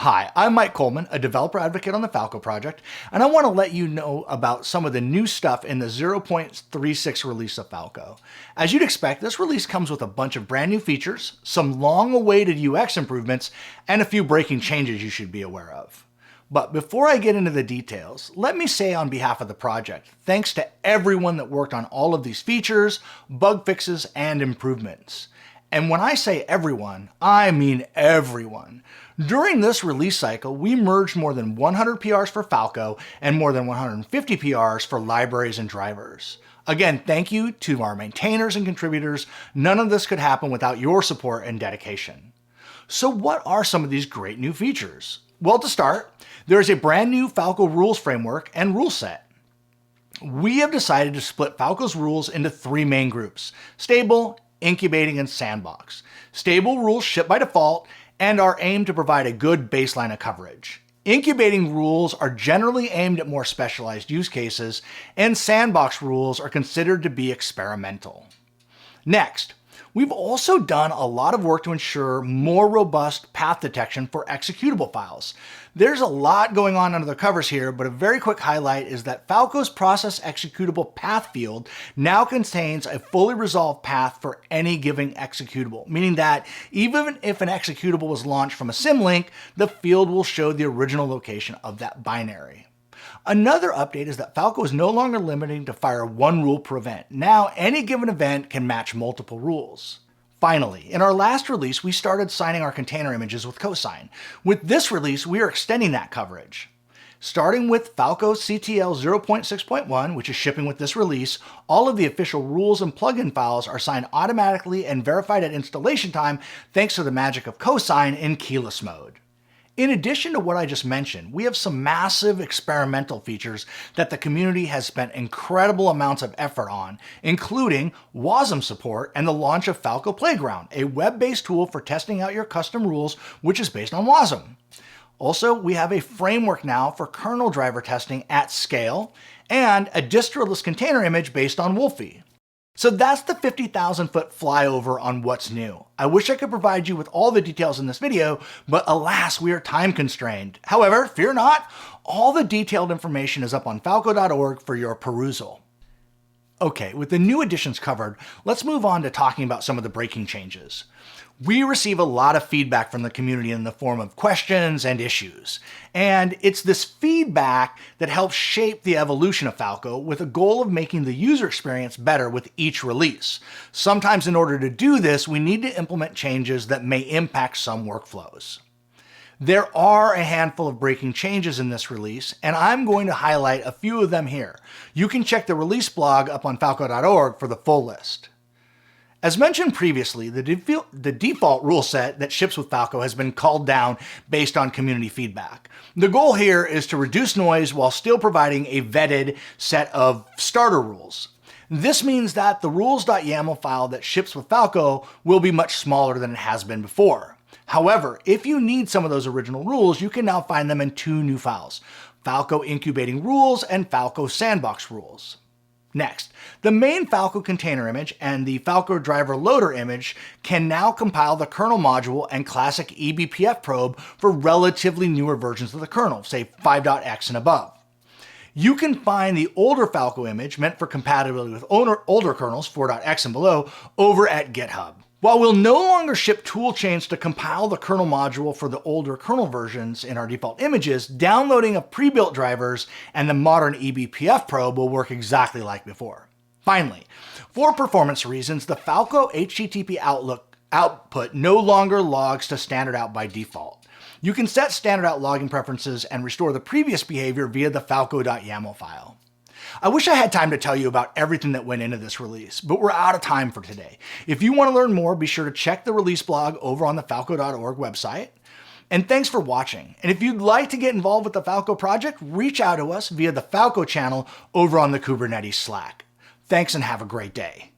Hi, I'm Mike Coleman, a developer advocate on the Falco project, and I want to let you know about some of the new stuff in the 0.36 release of Falco. As you'd expect, this release comes with a bunch of brand new features, some long-awaited UX improvements, and a few breaking changes you should be aware of. But before I get into the details, let me say on behalf of the project, thanks to everyone that worked on all of these features, bug fixes, and improvements. And when I say everyone, I mean everyone. During this release cycle, we merged more than 100 PRs for Falco and more than 150 PRs for libraries and drivers. Again, thank you to our maintainers and contributors. None of this could happen without your support and dedication. So what are some of these great new features? Well, to start, there is a brand new Falco rules framework and rule set. We have decided to split Falco's rules into three main groups: stable, incubating, and sandbox. Stable rules ship by default and are aimed to provide a good baseline of coverage. Incubating rules are generally aimed at more specialized use cases, and sandbox rules are considered to be experimental. Next, we've also done a lot of work to ensure more robust path detection for executable files. There's a lot going on under the covers here, but a very quick highlight is that Falco's process executable path field now contains a fully resolved path for any given executable, meaning that even if an executable was launched from a Symlink, the field will show the original location of that binary. Another update is that Falco is no longer limiting to fire one rule per event. Now, any given event can match multiple rules. Finally, in our last release, we started signing our container images with cosign. With this release, we are extending that coverage. Starting with Falco CTL 0.6.1, which is shipping with this release, all of the official rules and plugin files are signed automatically and verified at installation time thanks to the magic of cosign in keyless mode. In addition to what I just mentioned, we have some massive experimental features that the community has spent incredible amounts of effort on, including WASM support and the launch of Falco Playground, a web-based tool for testing out your custom rules, which is based on WASM. Also, we have a framework now for kernel driver testing at scale, and a Distortless container image based on Wolfie. So that's the 50,000-foot flyover on what's new. I wish I could provide you with all the details in this video, but alas, we are time constrained. However, fear not, all the detailed information is up on falco.org for your perusal. Okay, with the new additions covered, let's move on to talking about some of the breaking changes. We receive a lot of feedback from the community in the form of questions and issues. And it's this feedback that helps shape the evolution of Falco with a goal of making the user experience better with each release. Sometimes in order to do this, we need to implement changes that may impact some workflows. There are a handful of breaking changes in this release, and I'm going to highlight a few of them here. You can check the release blog up on falco.org for the full list. As mentioned previously, the default rule set that ships with Falco has been called down based on community feedback. The goal here is to reduce noise while still providing a vetted set of starter rules. This means that the rules.yaml file that ships with Falco will be much smaller than it has been before. However, if you need some of those original rules, you can now find them in two new files: Falco Incubating Rules and Falco Sandbox Rules. Next, the main Falco container image and the Falco driver loader image can now compile the kernel module and classic eBPF probe for relatively newer versions of the kernel, say 5.x and above. You can find the older Falco image meant for compatibility with older kernels, 4.x and below, over at GitHub. While we'll no longer ship toolchains to compile the kernel module for the older kernel versions in our default images, downloading of pre-built drivers and the modern eBPF probe will work exactly like before. Finally, for performance reasons, the Falco HTTP output no longer logs to standard out by default. You can set standard out logging preferences and restore the previous behavior via the falco.yaml file. I wish I had time to tell you about everything that went into this release, but we're out of time for today. If you want to learn more, be sure to check the release blog over on the falco.org website. And thanks for watching. And if you'd like to get involved with the Falco project, reach out to us via the Falco channel over on the Kubernetes Slack. Thanks and have a great day.